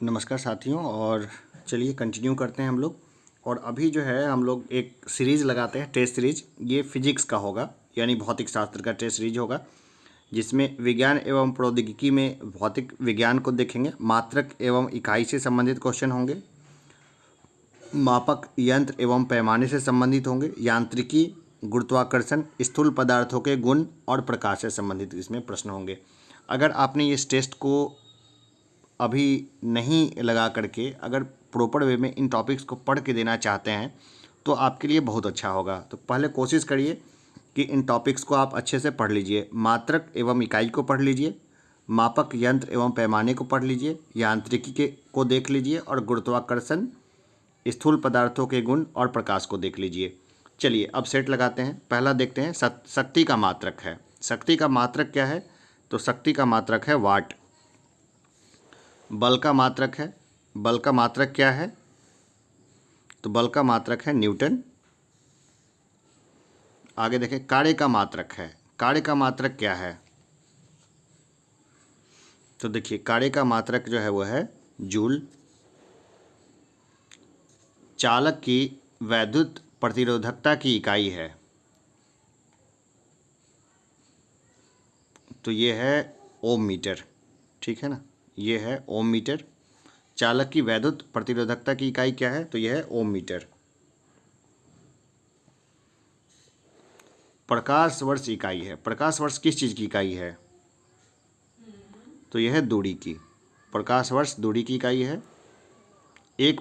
नमस्कार साथियों। और चलिए कंटिन्यू करते हैं हम लोग। और अभी जो है हम लोग एक सीरीज़ लगाते हैं, टेस्ट सीरीज। ये फिजिक्स का होगा, यानी भौतिक शास्त्र का टेस्ट सीरीज होगा, जिसमें विज्ञान एवं प्रौद्योगिकी में भौतिक विज्ञान को देखेंगे। मात्रक एवं इकाई से संबंधित क्वेश्चन होंगे, मापक यंत्र एवं पैमाने से संबंधित होंगे, यांत्रिकी, गुरुत्वाकर्षण, स्थूल पदार्थों के गुण और प्रकाश से संबंधित इसमें प्रश्न होंगे। अगर आपने इस टेस्ट को अभी नहीं लगा करके अगर प्रॉपर वे में इन टॉपिक्स को पढ़ के देना चाहते हैं तो आपके लिए बहुत अच्छा होगा। तो पहले कोशिश करिए कि इन टॉपिक्स को आप अच्छे से पढ़ लीजिए। मात्रक एवं इकाई को पढ़ लीजिए, मापक यंत्र एवं पैमाने को पढ़ लीजिए, यांत्रिकी के को देख लीजिए, और गुरुत्वाकर्षण, स्थूल पदार्थों के गुण और प्रकाश को देख लीजिए। चलिए अब सेट लगाते हैं। पहला देखते हैं, शक्ति का मात्रक है। शक्ति का मात्रक क्या है? तो शक्ति का मात्रक है वाट। बल का मात्रक है। बल का मात्रक क्या है? तो बल का मात्रक है न्यूटन। आगे देखें, कार्य का मात्रक है। कार्य का मात्रक क्या है? तो देखिए, कार्य का मात्रक जो है वो है जूल। चालक की वैद्युत प्रतिरोधकता की इकाई है, तो ये है ओम मीटर। ठीक है ना, ये है ओम मीटर। चालक की वैद्युत प्रतिरोधकता की इकाई क्या है? तो यह है ओम मीटर। प्रकाश वर्ष इकाई है। प्रकाश वर्ष किस चीज़ की इकाई है? तो यह है दूरी की। प्रकाश वर्ष दूरी की इकाई है। एक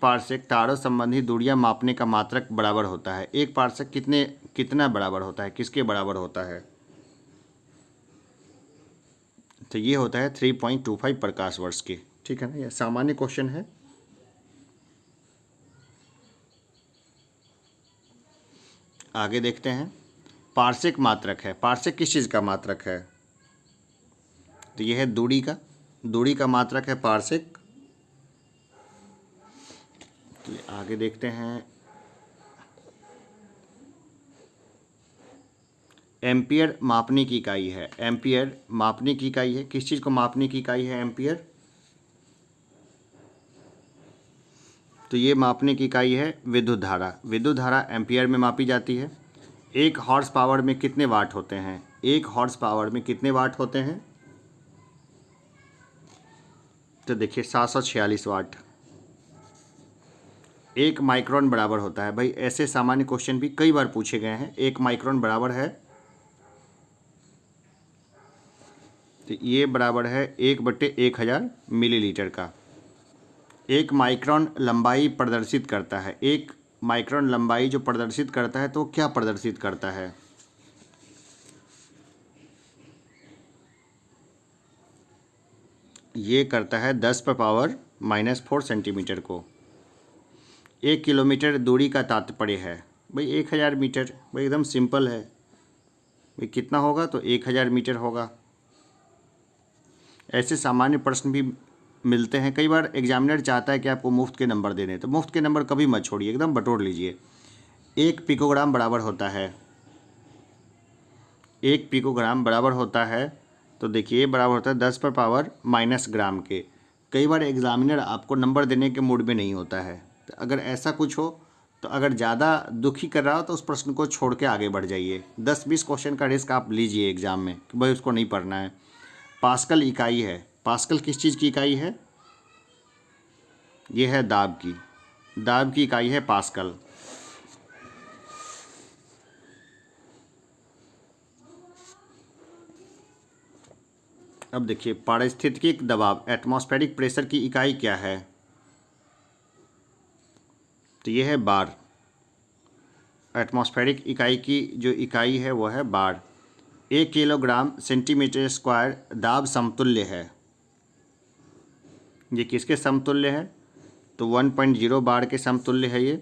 पारसेक तारों संबंधी दूरियां मापने का मात्रक बराबर होता है। एक पारसेक कितना बराबर होता है, किसके बराबर होता है? तो ये होता है 3.25 प्रकाश वर्ष के। ठीक है ना, यह सामान्य क्वेश्चन है। आगे देखते हैं, पारसेक मात्रक है। पारसेक किस चीज़ का मात्रक है? तो यह है दूरी का मात्रक है पारसेक। आगे देखते हैं, एम्पियर मापने की इकाई है। एम्पियर मापने की इकाई है। किस चीज़ को मापने की इकाई है एम्पियर? तो ये मापने की इकाई है विद्युत धारा। विद्युत धारा एम्पियर में मापी जाती है। एक हॉर्स पावर में कितने वाट होते हैं? एक हॉर्स पावर में कितने वाट होते हैं? तो देखिए 746 वाट। एक माइक्रोन बराबर होता है, भाई ऐसे सामान्य क्वेश्चन भी कई बार पूछे गए हैं। एक माइक्रोन बराबर है, तो ये बराबर है 1/1000 मिलीलीटर का। एक माइक्रोन लंबाई प्रदर्शित करता है। एक माइक्रोन लंबाई जो प्रदर्शित करता है तो क्या प्रदर्शित करता है? ये करता है 10⁻⁻⁴ सेंटीमीटर को। 1 किलोमीटर दूरी का तात्पर्य है भाई 1000 मीटर। भाई एकदम सिंपल है। भाई कितना होगा? तो 1000 मीटर होगा। ऐसे सामान्य प्रश्न भी मिलते हैं। कई बार एग्जामिनर चाहता है कि आपको मुफ्त के नंबर देने, तो मुफ्त के नंबर कभी मत छोड़िए, एकदम बटोर लीजिए। 1 पिकोग्राम बराबर होता है, 1 पिकोग्राम बराबर होता है, तो देखिए बराबर होता है 10⁻⁻ ग्राम के। कई बार एग्जामिनर आपको नंबर देने के मूड में नहीं होता है, तो अगर ऐसा कुछ हो तो अगर ज़्यादा दुखी कर रहा हो तो उस प्रश्न को छोड़ के आगे बढ़ जाइए। 10-20 क्वेश्चन का रिस्क आप लीजिए एग्ज़ाम में कि भाई उसको नहीं पढ़ना है। पास्कल इकाई है। पास्कल किस चीज़ की इकाई है? ये है दाब की। दाब की इकाई है पास्कल। अब देखिए, पारिस्थितिक दबाव, एटमॉस्फेरिक प्रेशर की इकाई क्या है? तो ये है बार। एटमॉस्फेरिक इकाई की जो इकाई है वो है बार। 1 किलोग्राम सेंटीमीटर स्क्वायर दाब समतुल्य है। ये किसके समतुल्य है? तो 1.0 बार के समतुल्य है ये।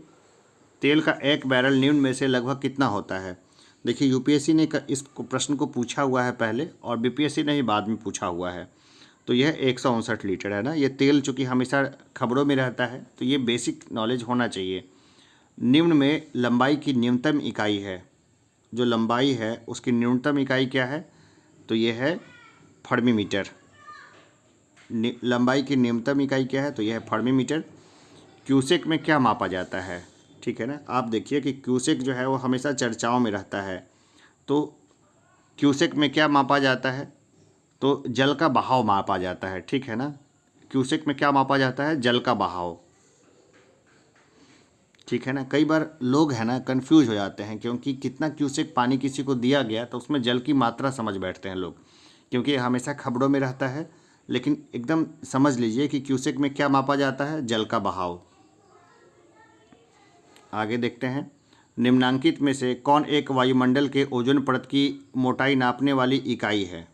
तेल का एक बैरल न्यून में से लगभग कितना होता है? देखिए, यूपीएससी ने इस प्रश्न को पूछा हुआ है पहले, और बीपीएससी ने ही बाद में पूछा हुआ है। तो यह 159 लीटर है ना। ये तेल चूँकि हमेशा खबरों में रहता है तो ये बेसिक नॉलेज होना चाहिए। निम्न में लंबाई की न्यूनतम इकाई है। जो लंबाई है उसकी न्यूनतम इकाई क्या है? तो ये है फर्मी मीटर। लंबाई की न्यूनतम इकाई क्या है, तो यह है फर्मी-मीटर। क्यूसेक में क्या मापा जाता है, ठीक है ना। आप देखिए कि क्यूसेक जो है वो हमेशा चर्चाओं में रहता है। तो क्यूसेक में क्या मापा जाता है, तो जल का बहाव मापा जाता है, ठीक है ना। क्यूसेक में क्या मापा जाता है, जल का बहाव, ठीक है ना। कई बार लोग है ना कंफ्यूज हो जाते हैं, क्योंकि कितना क्यूसेक पानी किसी को दिया गया तो उसमें जल की मात्रा समझ बैठते हैं लोग, क्योंकि ये हमेशा खबरों में रहता है। लेकिन एकदम समझ लीजिए कि क्यूसेक में क्या मापा जाता है, जल का बहाव। आगे देखते हैं, निम्नांकित में से कौन एक वायुमंडल के ओजोन परत की मोटाई नापने वाली इकाई है।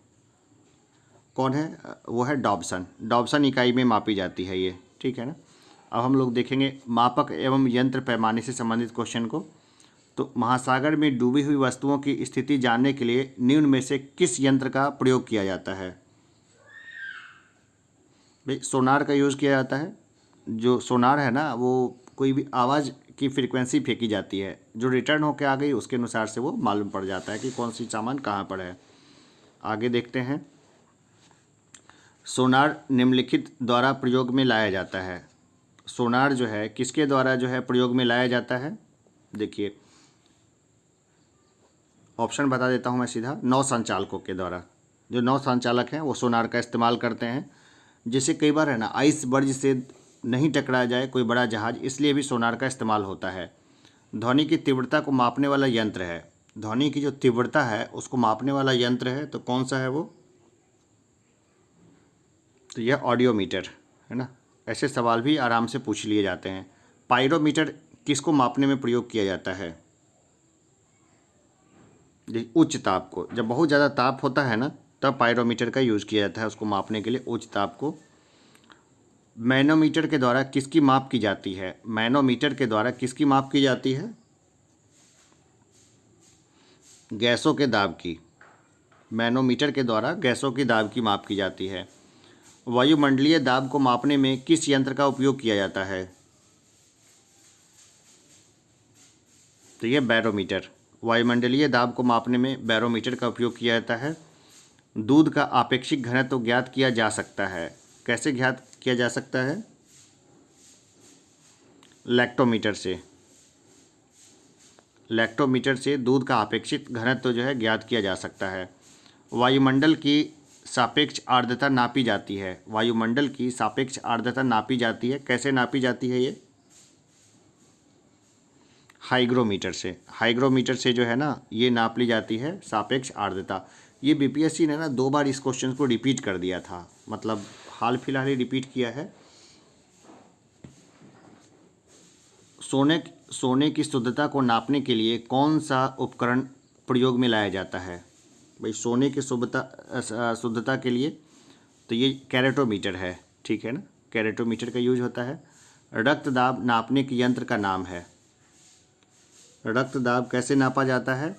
कौन है, वो है डॉब्सन। डॉब्सन इकाई में मापी जाती है ये, ठीक है ना। अब हम लोग देखेंगे मापक एवं यंत्र पैमाने से संबंधित क्वेश्चन को। तो महासागर में डूबी हुई वस्तुओं की स्थिति जानने के लिए निम्न में से किस यंत्र का प्रयोग किया जाता है। भाई सोनार का यूज़ किया जाता है। जो सोनार है ना, वो कोई भी आवाज़ की फ्रीक्वेंसी फेंकी जाती है, जो रिटर्न होकर आ गई उसके अनुसार से वो मालूम पड़ जाता है कि कौन सी सामान कहाँ पर है। आगे देखते हैं, सोनार निम्नलिखित द्वारा प्रयोग में लाया जाता है। सोनार जो है किसके द्वारा जो है प्रयोग में लाया जाता है, देखिए ऑप्शन बता देता हूँ मैं सीधा। नौ संचालकों के द्वारा, जो नौ संचालक हैं वो सोनार का इस्तेमाल करते हैं। जैसे कई बार है ना आइस बर्ज से नहीं टकरा जाए कोई बड़ा जहाज, इसलिए भी सोनार का इस्तेमाल होता है। ध्वनि की तीव्रता को मापने वाला यंत्र है। ध्वनि की जो तीव्रता है उसको मापने वाला यंत्र है, तो कौन सा है वो, तो यह ऑडियोमीटर है ना। ऐसे सवाल भी आराम से पूछ लिए जाते हैं। पायरोमीटर किसको मापने में प्रयोग किया जाता है, उच्च ताप को। जब बहुत ज़्यादा ताप होता है ना तब पायरोमीटर का यूज़ किया जाता है, उसको मापने के लिए उच्च ताप को। मैनोमीटर के द्वारा किसकी माप की जाती है, मैनोमीटर के द्वारा किसकी माप की जाती है, गैसों के दाब की। मैनोमीटर के द्वारा गैसों की दाब की माप की जाती है। वायुमंडलीय दाब को मापने में किस यंत्र का उपयोग किया जाता है, तो यह बैरोमीटर। वायुमंडलीय दाब को मापने में बैरोमीटर का उपयोग किया जाता है। दूध का आपेक्षिक घनत्व ज्ञात किया जा सकता है, कैसे ज्ञात किया जा सकता है, लैक्टोमीटर से। लैक्टोमीटर से दूध का अपेक्षित घनत्व जो है ज्ञात किया जा सकता है। वायुमंडल की सापेक्ष आर्द्रता नापी जाती है। वायुमंडल की सापेक्ष आर्द्रता नापी जाती है, कैसे नापी जाती है ये, हाइग्रोमीटर से। हाइग्रोमीटर से जो है ना ये नाप ली जाती है सापेक्ष आर्द्रता। ये बीपीएससी ने ना 2 बार इस क्वेश्चन को रिपीट कर दिया था, मतलब हाल फिलहाल ही रिपीट किया है। सोने की शुद्धता को नापने के लिए कौन सा उपकरण प्रयोग में लाया जाता है, भाई सोने की शुद्धता के लिए तो ये कैरेटोमीटर है, ठीक है ना। कैरेटोमीटर का यूज होता है। रक्त दाब नापने के यंत्र का नाम है। रक्त दाब कैसे नापा जाता है,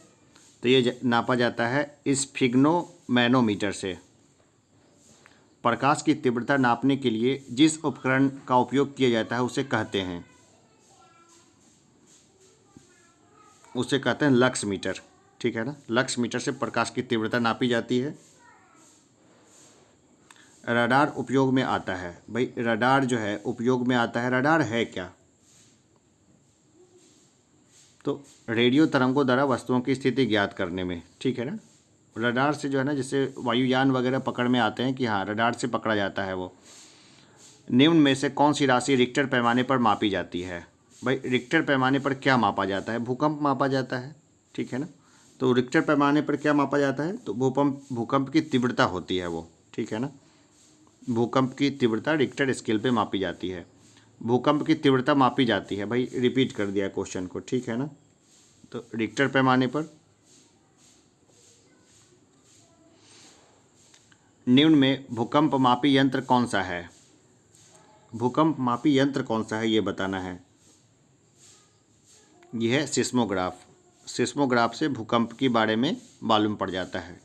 तो ये नापा जाता है स्फिग्नोमैनोमीटर से। प्रकाश की तीव्रता नापने के लिए जिस उपकरण का उपयोग किया जाता है उसे कहते हैं लक्स मीटर, ठीक है ना। लक्स मीटर से प्रकाश की तीव्रता नापी जाती है। रडार उपयोग में आता है, भाई रडार जो है उपयोग में आता है। रडार है क्या, तो रेडियो तरंगों द्वारा वस्तुओं की स्थिति ज्ञात करने में, ठीक है ना। रडार से जो है ना, जैसे वायुयान वगैरह पकड़ में आते हैं कि हाँ रडार से पकड़ा जाता है वो। निम्न में से कौन सी राशि रिक्टर पैमाने पर मापी जाती है, भाई रिक्टर पैमाने पर क्या मापा जाता है, भूकंप मापा जाता है, ठीक है ना। तो रिक्टर पैमाने पर क्या मापा जाता है, तो भूकंप की तीव्रता होती है वो, ठीक है ना। भूकंप की तीव्रता रिक्टर स्केल पे मापी जाती है। भूकंप की तीव्रता मापी जाती है, भाई रिपीट कर दिया क्वेश्चन को, ठीक है ना। तो रिक्टर पैमाने पर। निम्न में भूकंप मापी यंत्र कौन सा है, भूकंप मापी यंत्र कौन सा है ये बताना है। यह है सिस्मोग्राफ। सिस्मोग्राफ से भूकंप के बारे में मालूम पड़ जाता है।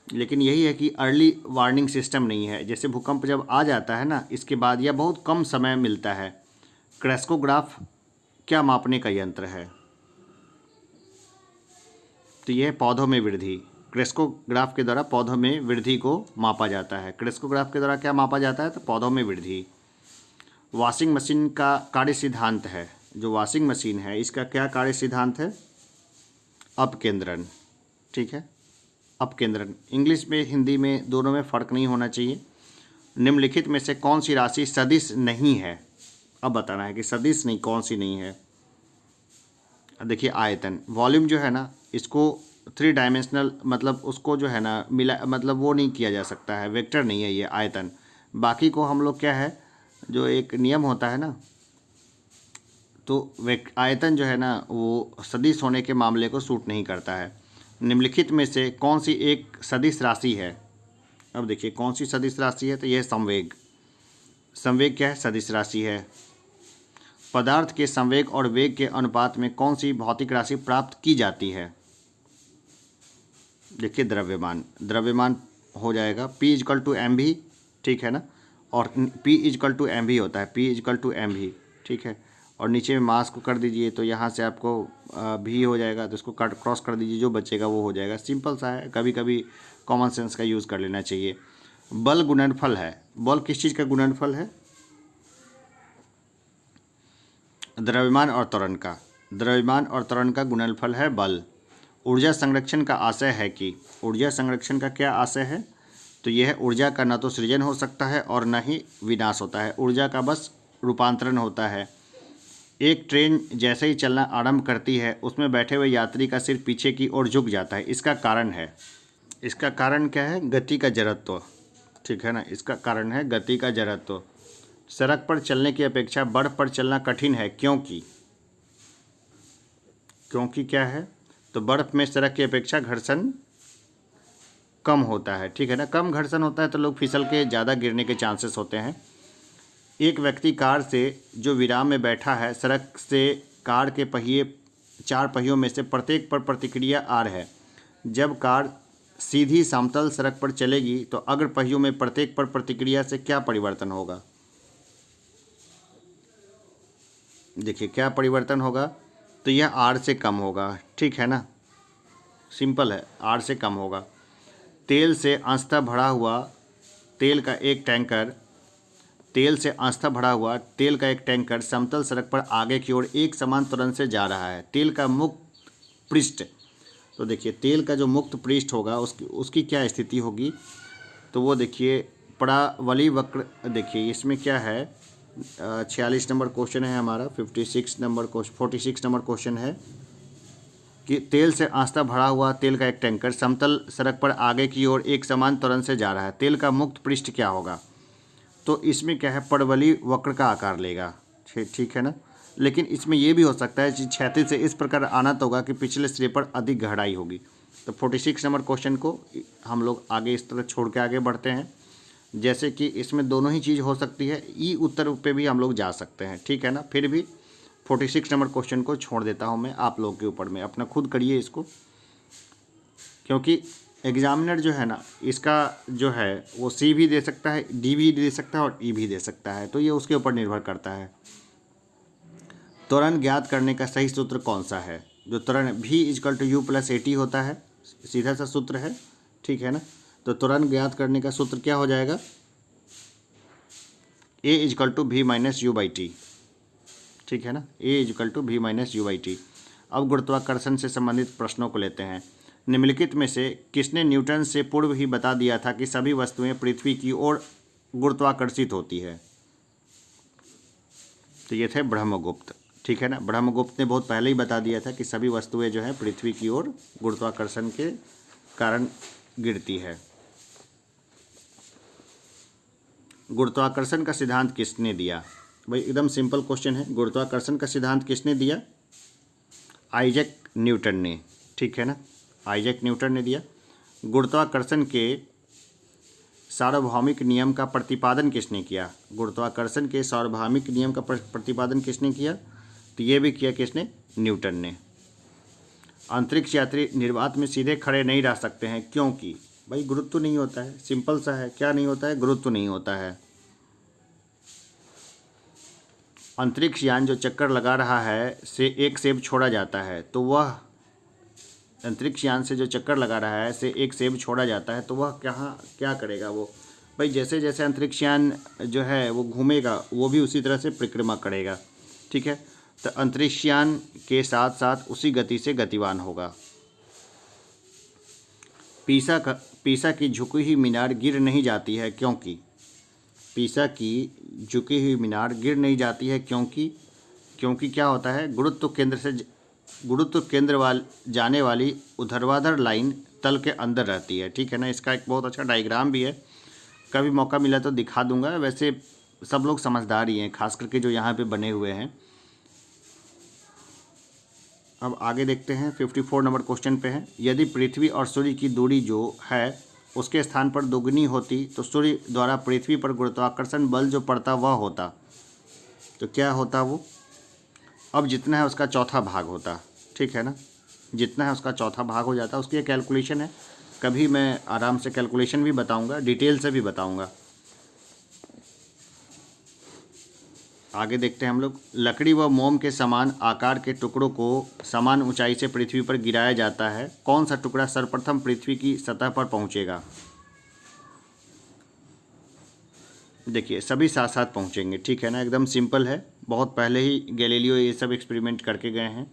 लेकिन यही है कि अर्ली वार्निंग सिस्टम नहीं है, जैसे भूकंप जब आ जाता है ना इसके बाद या बहुत कम समय मिलता है। क्रेस्कोग्राफ क्या मापने का यंत्र है, तो यह पौधों में वृद्धि। क्रेस्कोग्राफ के द्वारा पौधों में वृद्धि को मापा जाता है। क्रेस्कोग्राफ के द्वारा क्या मापा जाता है? तो पौधों में वृद्धि। वॉशिंग मशीन का कार्य सिद्धांत है, जो वॉशिंग मशीन है इसका क्या कार्य सिद्धांत है? अपकेंद्रण। ठीक है, अपकेंद्रण। इंग्लिश में हिंदी में दोनों में फ़र्क नहीं होना चाहिए। निम्नलिखित में से कौन सी राशि सदिश नहीं है? अब बताना है कि सदिश नहीं, कौन सी नहीं है। देखिए आयतन, वॉल्यूम जो है ना, इसको 3 डायमेंशनल मतलब उसको जो है ना मिला, मतलब वो नहीं किया जा सकता है, वेक्टर नहीं है ये आयतन। बाकी को हम लोग क्या है, जो एक नियम होता है ना, तो आयतन जो है ना वो सदिश होने के मामले को सूट नहीं करता है। निम्नलिखित में से कौन सी एक सदिश राशि है? अब देखिए कौन सी सदिश राशि है, तो यह संवेग। संवेग क्या है? सदिश राशि है। पदार्थ के संवेग और वेग के अनुपात में कौन सी भौतिक राशि प्राप्त की जाती है? देखिए द्रव्यमान। द्रव्यमान हो जाएगा P इजकल टू एम भी, ठीक है ना, और P इजकल टू एम भी होता है, P इजकल टू एम भी, ठीक है। और नीचे में मास को कर दीजिए तो यहाँ से आपको भी हो जाएगा, तो इसको कट क्रॉस कर दीजिए, जो बचेगा वो हो जाएगा। सिंपल सा है, कभी कभी कॉमन सेंस का यूज़ कर लेना चाहिए। बल गुणनफल है। बल किस चीज़ का गुणनफल है? द्रव्यमान और त्वरण का। द्रव्यमान और त्वरण का गुणनफल है बल। ऊर्जा संरक्षण का आशय है कि, ऊर्जा संरक्षण का क्या आशय है? तो यह ऊर्जा का न तो सृजन हो सकता है और न ही विनाश होता है, ऊर्जा का बस रूपांतरण होता है। एक ट्रेन जैसे ही चलना आरंभ करती है उसमें बैठे हुए यात्री का सिर पीछे की ओर झुक जाता है, इसका कारण है, इसका कारण क्या है? गति का जड़त्व, ठीक है ना, इसका कारण है गति का जड़त्व। सड़क पर चलने की अपेक्षा बर्फ पर चलना कठिन है, क्योंकि, क्योंकि क्या है? तो बर्फ में सड़क की अपेक्षा घर्षण कम होता है, ठीक है ना, कम घर्षण होता है तो लोग फिसल के ज़्यादा गिरने के चांसेस होते हैं। एक व्यक्ति कार से जो विराम में बैठा है, सड़क से कार के पहिए, 4 पहियों में से प्रत्येक पर प्रतिक्रिया आर है। जब कार सीधी समतल सड़क पर चलेगी तो अग्र पहियों में प्रत्येक पर प्रतिक्रिया से क्या परिवर्तन होगा? देखिए क्या परिवर्तन होगा, तो यह आर से कम होगा, ठीक है ना, सिंपल है, आर से कम होगा। तेल से अंशतः भरा हुआ तेल का एक टैंकर, तेल से अंशतः भरा हुआ तेल का एक टैंकर समतल सड़क पर आगे की ओर एक समान त्वरण से जा रहा है। तेल का मुक्त पृष्ठ, तो देखिए तेल का जो मुक्त पृष्ठ होगा उसकी क्या स्थिति होगी? तो वो देखिए परावली वक्र। देखिए इसमें क्या है, 46 नंबर क्वेश्चन है हमारा, 46 नंबर क्वेश्चन है कि तेल से अंशतः भरा हुआ तेल का एक टैंकर समतल सड़क पर आगे की ओर एक समान त्वरण से जा रहा है, तेल का मुक्त पृष्ठ क्या होगा? तो इसमें क्या है, परवली वक्र का आकार लेगा, ठीक है ना। लेकिन इसमें यह भी हो सकता है कि क्षैतिज से इस प्रकार आना तो होगा कि पिछले सिरे पर अधिक गहराई होगी। तो 46 नंबर क्वेश्चन को हम लोग आगे इस तरह छोड़ के आगे बढ़ते हैं, जैसे कि इसमें दोनों ही चीज़ हो सकती है, ई उत्तर पे भी हम लोग जा सकते हैं, ठीक है ना। फिर भी 46 नंबर क्वेश्चन को छोड़ देता हूँ मैं आप लोगों के ऊपर में, अपना खुद करिए इसको, क्योंकि एग्जामिनर जो है ना इसका जो है वो सी भी दे सकता है, डी भी दे सकता है और ई भी दे सकता है, तो ये उसके ऊपर निर्भर करता है। त्वरण ज्ञात करने का सही सूत्र कौन सा है? जो त्वरण v is equal to u plus a t होता है, सीधा सा सूत्र है, ठीक है ना। तो त्वरण ज्ञात करने का सूत्र क्या हो जाएगा? a is equal to v minus u by t, ठीक है ना, a is equal to v minus u by t. अब गुरुत्वाकर्षण से संबंधित प्रश्नों को लेते हैं। निम्नलिखित में से किसने न्यूटन से पूर्व ही बता दिया था कि सभी वस्तुएं पृथ्वी की ओर गुरुत्वाकर्षित होती है? तो ये थे ब्रह्मगुप्त, ठीक है ना। ब्रह्मगुप्त ने बहुत पहले ही बता दिया था कि सभी वस्तुएं जो हैं पृथ्वी की ओर गुरुत्वाकर्षण के कारण गिरती है। गुरुत्वाकर्षण का सिद्धांत किसने दिया? भाई एकदम सिंपल क्वेश्चन है, गुरुत्वाकर्षण का सिद्धांत किसने दिया? आइजैक न्यूटन ने, ठीक है ना, आइजैक न्यूटन ने दिया। गुरुत्वाकर्षण के सार्वभौमिक नियम का प्रतिपादन किसने किया? गुरुत्वाकर्षण के सार्वभौमिक नियम का प्रतिपादन किसने किया? तो ये भी किया किसने? न्यूटन ने। अंतरिक्ष यात्री निर्वात में सीधे खड़े नहीं रह सकते हैं, क्योंकि भाई गुरुत्व नहीं होता है, सिंपल सा है, क्या नहीं होता है? गुरुत्व नहीं होता है। अंतरिक्ष यान जो चक्कर लगा रहा है से एक सेब छोड़ा जाता है तो वह अंतरिक्ष यान से जो चक्कर लगा रहा है से एक सेब छोड़ा जाता है, तो वह क्या करेगा वो? भाई जैसे जैसे अंतरिक्ष यान जो है वो घूमेगा, वो भी उसी तरह से परिक्रमा करेगा। ठीक है, तो अंतरिक्ष यान के साथ साथ उसी गति से गतिवान होगा। पीसा की झुकी हुई मीनार गिर नहीं जाती है क्योंकि पीसा की झुकी हुई मीनार गिर नहीं जाती है क्योंकि क्या होता है, गुरुत्व केंद्र जाने वाली ऊर्ध्वाधर लाइन तल के अंदर रहती है। ठीक है ना, इसका एक बहुत अच्छा डायग्राम भी है, कभी मौका मिला तो दिखा दूंगा। वैसे सब लोग समझदार ही हैं, खास करके जो यहाँ पे बने हुए हैं। अब आगे देखते हैं, 54 नंबर क्वेश्चन पे है, यदि पृथ्वी और सूर्य की दूरी जो है उसके स्थान पर दोगुनी होती तो सूर्य द्वारा पृथ्वी पर गुरुत्वाकर्षण बल जो पड़ता वह होता, तो क्या होता वो? अब जितना है उसका चौथा भाग होता। ठीक है ना, जितना है उसका चौथा भाग हो जाता। उसकी एक कैलकुलेशन है, कभी मैं आराम से कैलकुलेशन भी बताऊंगा, डिटेल से भी बताऊंगा। आगे देखते हैं हम लोग, लकड़ी व मोम के समान आकार के टुकड़ों को समान ऊंचाई से पृथ्वी पर गिराया जाता है, कौन सा टुकड़ा सर्वप्रथम पृथ्वी की सतह पर पहुंचेगा? देखिए सभी साथ साथ पहुंचेंगे। ठीक है ना, एकदम सिंपल है, बहुत पहले ही गैलीलियो ये सब एक्सपेरिमेंट करके गए हैं।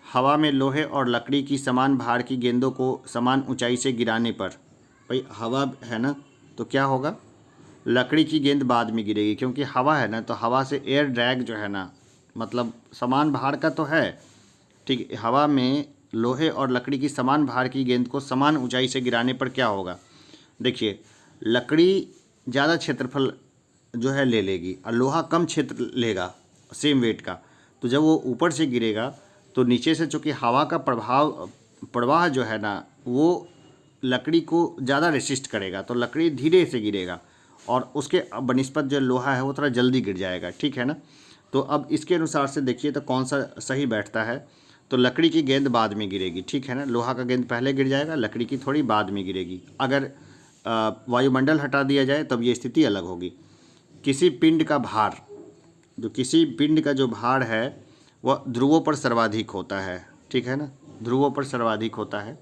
हवा में लोहे और लकड़ी की समान भार की गेंदों को समान ऊंचाई से गिराने पर, भाई हवा है ना, तो क्या होगा, लकड़ी की गेंद बाद में गिरेगी, क्योंकि हवा है ना, तो हवा से एयर ड्रैग जो है ना, मतलब समान भार का तो है। ठीक, हवा में लोहे और लकड़ी की समान भार की गेंद को समान ऊंचाई से गिराने पर क्या होगा? देखिए लकड़ी ज़्यादा क्षेत्रफल जो है ले लेगी और लोहा कम क्षेत्र लेगा सेम वेट का, तो जब वो ऊपर से गिरेगा तो नीचे से चूँकि हवा का प्रवाह जो है ना वो लकड़ी को ज़्यादा रेसिस्ट करेगा, तो लकड़ी धीरे से गिरेगा और उसके बनिस्पत जो लोहा है वो थोड़ा जल्दी गिर जाएगा। ठीक है ना, तो अब इसके अनुसार से देखिए तो कौन सा सही बैठता है, तो लकड़ी की गेंद बाद में गिरेगी। ठीक है ना, लोहा का गेंद पहले गिर जाएगा, लकड़ी की थोड़ी बाद में गिरेगी। अगर वायुमंडल हटा दिया जाए तब ये स्थिति अलग होगी। किसी पिंड का जो भार है वह ध्रुवों पर सर्वाधिक होता है। ठीक है ना, ध्रुवों पर सर्वाधिक होता है।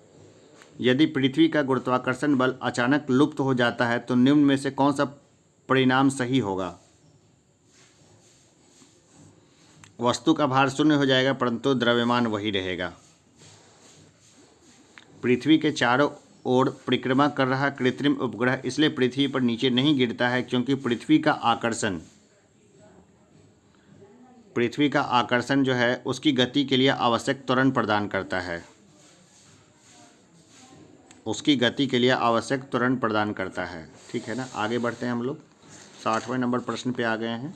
यदि पृथ्वी का गुरुत्वाकर्षण बल अचानक लुप्त हो जाता है तो निम्न में से कौन सा परिणाम सही होगा? वस्तु का भार शून्य हो जाएगा परंतु द्रव्यमान वही रहेगा। पृथ्वी के चारों ओर परिक्रमा कर रहा कृत्रिम उपग्रह इसलिए पृथ्वी पर नीचे नहीं गिरता है क्योंकि पृथ्वी का आकर्षण जो है उसकी गति के लिए आवश्यक त्वरण प्रदान करता है। उसकी गति के लिए आवश्यक त्वरण प्रदान करता है। ठीक है ना, आगे बढ़ते हैं हम लोग, 60वें नंबर प्रश्न पे आ गए हैं।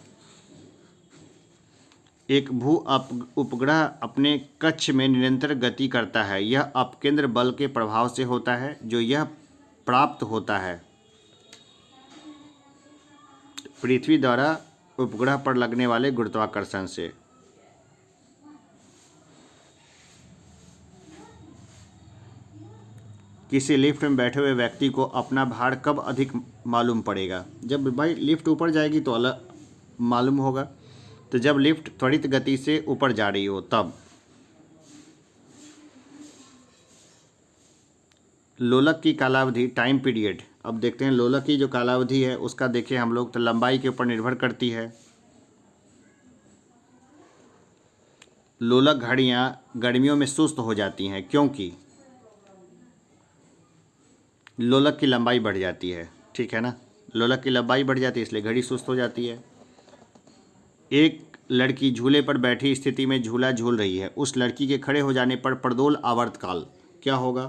एक भू उपग्रह अपने कक्ष में निरंतर गति करता है, यह अपकेंद्र बल के प्रभाव से होता है जो यह प्राप्त होता है पृथ्वी द्वारा उपग्रह पर लगने वाले गुरुत्वाकर्षण से। किसी लिफ्ट में बैठे हुए व्यक्ति को अपना भार कब अधिक मालूम पड़ेगा? जब भाई लिफ्ट ऊपर जाएगी तो अलग मालूम होगा, तो जब लिफ्ट त्वरित गति से ऊपर जा रही हो तब। लोलक की कालावधि टाइम पीरियड, अब देखते हैं लोलक की जो कालावधि है उसका देखें हम लोग, तो लंबाई के ऊपर निर्भर करती है। लोलक घड़ियां गर्मियों में सुस्त हो जाती हैं क्योंकि लोलक की लंबाई बढ़ जाती है। ठीक है ना, लोलक की लंबाई बढ़ जाती है इसलिए घड़ी सुस्त हो जाती है। एक लड़की झूले पर बैठी स्थिति में झूला झूल रही है, उस लड़की के खड़े हो जाने पर प्रदोल आवर्तकाल क्या होगा?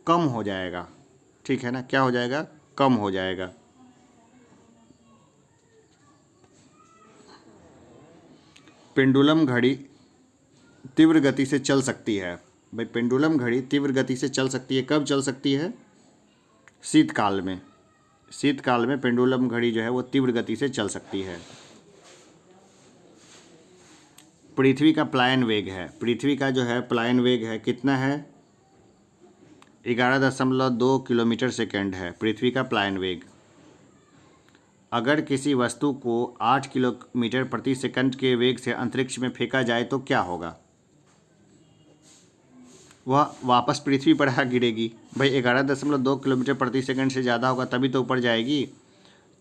कम हो जाएगा। ठीक है ना, क्या हो जाएगा? कम हो जाएगा। पेंडुलम घड़ी तीव्र गति से चल सकती है। भाई पेंडुलम घड़ी तीव्र गति से चल सकती है, कब चल सकती है? शीतकाल में। शीतकाल में पेंडुलम घड़ी जो है वो तीव्र गति से चल सकती है। पृथ्वी का प्लायन वेग है, पृथ्वी का जो है प्लायन वेग है कितना है? 11.2 किलोमीटर सेकेंड है पृथ्वी का प्लायन वेग। अगर किसी वस्तु को 8 किलोमीटर प्रति सेकंड के वेग से अंतरिक्ष में फेंका जाए तो क्या होगा? वह वापस पृथ्वी पर आ गिरेगी। भाई 11.2 किलोमीटर प्रति सेकंड से ज़्यादा होगा तभी तो ऊपर जाएगी।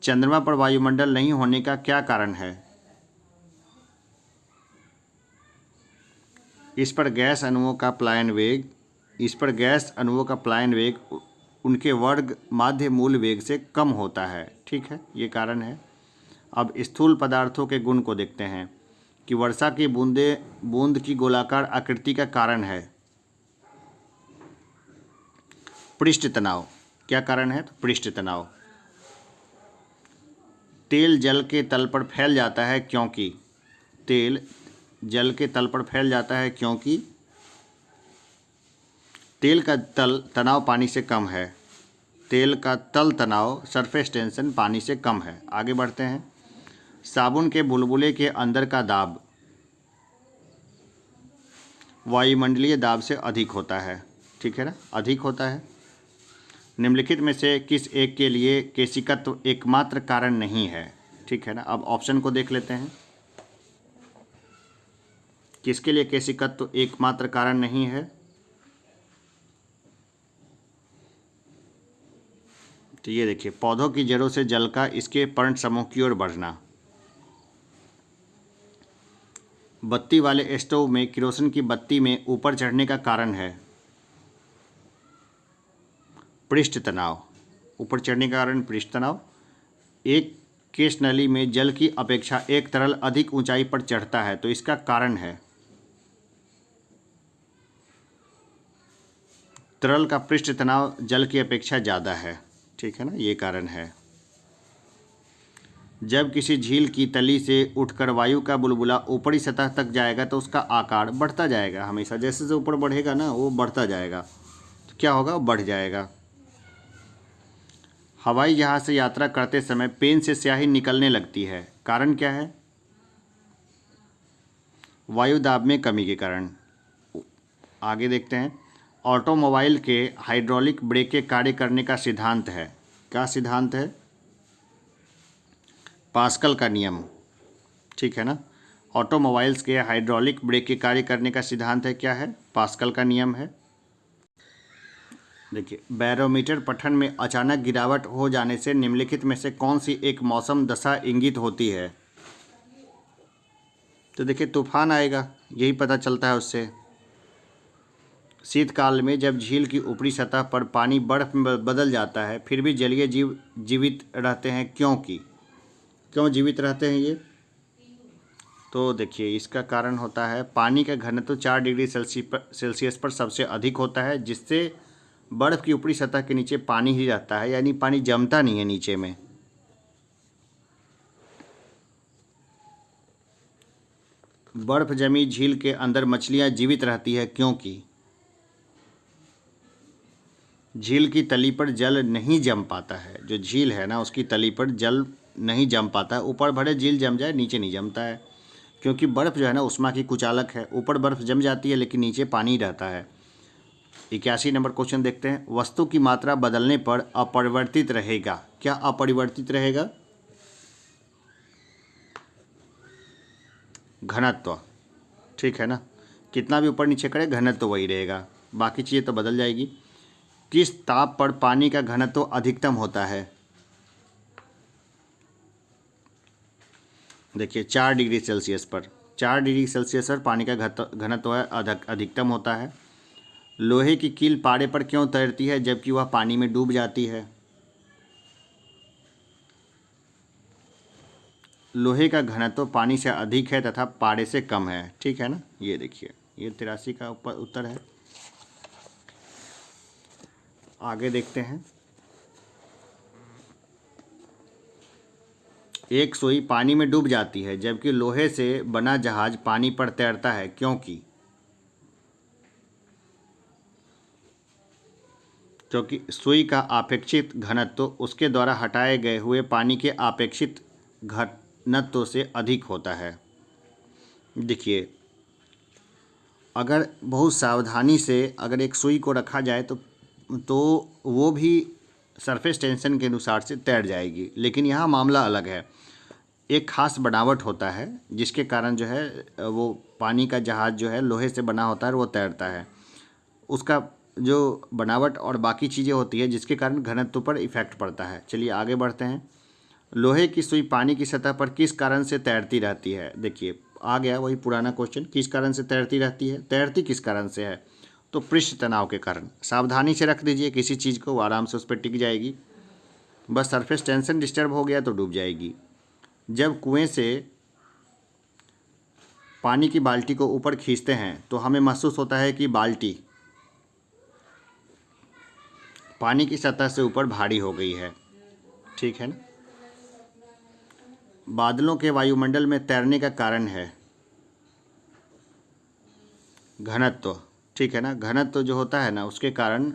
चंद्रमा पर वायुमंडल नहीं होने का क्या कारण है? इस पर गैस अणुओं का पलायन वेग उनके वर्ग माध्य मूल वेग से कम होता है। ठीक है, ये कारण है। अब स्थूल पदार्थों के गुण को देखते हैं कि वर्षा की बूंद की गोलाकार आकृति का कारण है पृष्ठ तनाव। क्या कारण है? तो पृष्ठ तनाव। तेल जल के तल पर फैल जाता है क्योंकि तेल का तनाव पानी से कम है। तेल का तल तनाव सरफेस टेंशन पानी से कम है। आगे बढ़ते हैं। साबुन के बुलबुले के अंदर का दाब वायुमंडलीय दाब से अधिक होता है। ठीक है ना, अधिक होता है। निम्नलिखित में से किस एक के लिए केशिकत्व एकमात्र कारण नहीं है? ठीक है ना, अब ऑप्शन को देख लेते हैं। किसके लिए केशिकत्व एकमात्र कारण नहीं है? तो ये देखिए, पौधों की जड़ों से जल का इसके पर्ण समूह की ओर बढ़ना। बत्ती वाले स्टोव में किरोसिन की बत्ती में ऊपर चढ़ने का कारण है पृष्ठ तनाव। ऊपर चढ़ने का कारण पृष्ठ तनाव। एक केश नली में जल की अपेक्षा एक तरल अधिक ऊंचाई पर चढ़ता है तो इसका कारण है तरल का पृष्ठ तनाव जल की अपेक्षा ज़्यादा है। ठीक है ना, ये कारण है। जब किसी झील की तली से उठकर वायु का बुलबुला ऊपरी सतह तक जाएगा तो उसका आकार बढ़ता जाएगा। हमेशा जैसे जैसे ऊपर बढ़ेगा ना वो बढ़ता जाएगा, तो क्या होगा? बढ़ जाएगा। हवाई जहाज़ से यात्रा करते समय पेन से स्याही निकलने लगती है, कारण क्या है? वायु दाब में कमी के कारण। आगे देखते हैं। ऑटोमोबाइल के हाइड्रोलिक ब्रेक के कार्य करने का सिद्धांत है। क्या सिद्धांत है? पास्कल का नियम। ठीक है ना, ऑटोमोबाइल्स के हाइड्रोलिक ब्रेक के कार्य करने का सिद्धांत है, क्या है? पास्कल का नियम है। देखिए, बैरोमीटर पठन में अचानक गिरावट हो जाने से निम्नलिखित में से कौन सी एक मौसम दशा इंगित होती है? तो देखिए, तूफान आएगा, यही पता चलता है उससे। शीतकाल में जब झील की ऊपरी सतह पर पानी बर्फ में बदल जाता है फिर भी जलीय जीव जीवित रहते हैं, क्यों जीवित रहते हैं ये? तो देखिए, इसका कारण होता है पानी का घनत्व 4 डिग्री सेल्सियस पर सबसे अधिक होता है, जिससे बर्फ़ की ऊपरी सतह के नीचे पानी ही रहता है, यानी पानी जमता नहीं है नीचे में। बर्फ़ जमी झील के अंदर मछलियां जीवित रहती है क्योंकि झील की तली पर जल नहीं जम पाता है। जो झील है ना, उसकी तली पर जल नहीं जम पाता है। ऊपर भले झील जम जाए, नीचे नहीं जमता है, क्योंकि बर्फ़ जो है ना उष्मा की कुचालक है। ऊपर बर्फ़ जम जाती है लेकिन नीचे पानी रहता है। 81 नंबर क्वेश्चन देखते हैं। वस्तु की मात्रा बदलने पर अपरिवर्तित रहेगा। क्या अपरिवर्तित रहेगा? घनत्व। ठीक है ना, कितना भी ऊपर नीचे करे घनत्व वही रहेगा, बाकी चीज़ें तो बदल जाएगी। किस ताप पर पानी का घनत्व अधिकतम होता है? देखिए, 4 डिग्री सेल्सियस पर। 4 डिग्री सेल्सियस पर पानी का घनत्व अधिकतम होता है। लोहे की कील पाड़े पर क्यों तैरती है जबकि वह पानी में डूब जाती है? लोहे का घनत्व पानी से अधिक है तथा पाड़े से कम है। ठीक है ना, ये देखिए, ये 83 का उत्तर है। आगे देखते हैं। एक सुई पानी में डूब जाती है जबकि लोहे से बना जहाज पानी पर तैरता है, क्योंकि सुई का आपेक्षित घनत्व उसके द्वारा हटाए गए हुए पानी के आपेक्षित घनत्व से अधिक होता है। देखिए, अगर बहुत सावधानी से अगर एक सुई को रखा जाए तो वो भी सरफेस टेंशन के अनुसार से तैर जाएगी, लेकिन यहाँ मामला अलग है। एक खास बनावट होता है जिसके कारण जो है वो पानी का जहाज़ जो है लोहे से बना होता है और वो तैरता है। उसका जो बनावट और बाकी चीज़ें होती है जिसके कारण घनत्व पर इफेक्ट पड़ता है। चलिए आगे बढ़ते हैं। लोहे की सुई पानी की सतह पर किस कारण से तैरती रहती है? देखिए आ गया वही पुराना क्वेश्चन, किस कारण से तैरती रहती है, तैरती किस कारण से है? तो पृष्ठ तनाव के कारण। सावधानी से रख दीजिए किसी चीज़ को, वो आराम से उस पर टिक जाएगी। बस सरफेस टेंशन डिस्टर्ब हो गया तो डूब जाएगी। जब कुएं से पानी की बाल्टी को ऊपर खींचते हैं तो हमें महसूस होता है कि बाल्टी पानी की सतह से ऊपर भारी हो गई है, ठीक है ना। बादलों के वायुमंडल में तैरने का कारण है घनत्व, ठीक है ना। घनत्व जो होता है ना उसके कारण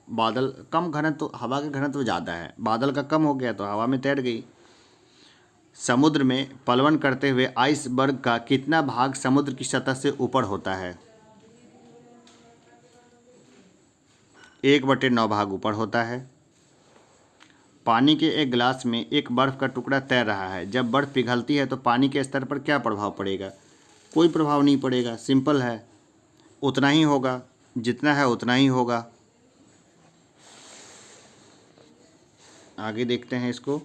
बादल कम, घनत्व हवा का घनत्व ज़्यादा है, बादल का कम हो गया तो हवा में तैर गई। समुद्र में पलवन करते हुए आइसबर्ग का कितना भाग समुद्र की सतह से ऊपर होता है? 1/9 भाग ऊपर होता है। पानी के एक गिलास में एक बर्फ़ का टुकड़ा तैर रहा है, जब बर्फ़ पिघलती है तो पानी के स्तर पर क्या प्रभाव पड़ेगा? कोई प्रभाव नहीं पड़ेगा, सिंपल है, उतना ही होगा, जितना है उतना ही होगा। आगे देखते हैं इसको।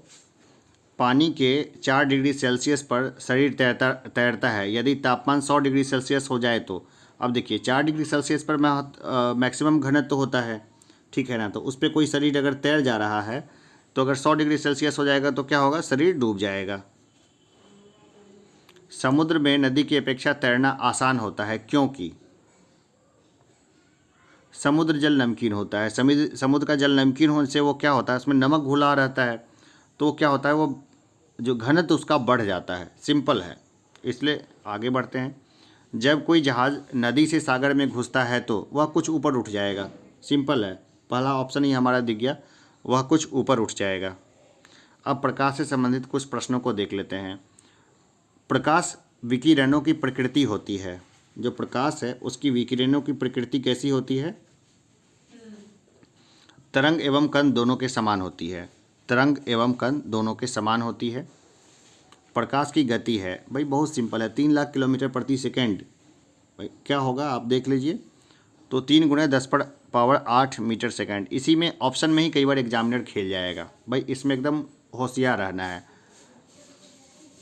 पानी के 4 डिग्री सेल्सियस पर शरीर तैरता है, यदि तापमान 100 डिग्री सेल्सियस हो जाए तो। अब देखिए 4 डिग्री सेल्सियस पर मैक्सिमम घनत्व होता है, ठीक है ना। तो उस पर कोई शरीर अगर तैर जा रहा है तो अगर 100 डिग्री सेल्सियस हो जाएगा तो क्या होगा? शरीर डूब जाएगा। समुद्र में नदी की अपेक्षा तैरना आसान होता है, क्योंकि समुद्र जल नमकीन होता है। समुद्र का जल नमकीन होने से वो क्या होता है, उसमें नमक घुला रहता है, तो क्या होता है, वो जो घनत्व उसका बढ़ जाता है, सिंपल है। इसलिए आगे बढ़ते हैं। जब कोई जहाज़ नदी से सागर में घुसता है तो वह कुछ ऊपर उठ जाएगा, सिंपल है, पहला ऑप्शन ही हमारा दिख गया, वह कुछ ऊपर उठ जाएगा। अब प्रकाश से संबंधित कुछ प्रश्नों को देख लेते हैं। प्रकाश विकिरणों की प्रकृति होती है, जो प्रकाश है उसकी विकिरणों की प्रकृति कैसी होती है? तरंग एवं कण दोनों के समान होती है। तरंग एवं कण दोनों के समान होती है। प्रकाश की गति है भाई बहुत सिंपल है, 3 लाख किलोमीटर प्रति सेकेंड। भाई क्या होगा आप देख लीजिए, तो 3 × 10⁸ मीटर सेकेंड। इसी में ऑप्शन में ही कई बार एग्जामिनर खेल जाएगा भाई, इसमें एकदम होशियार रहना है।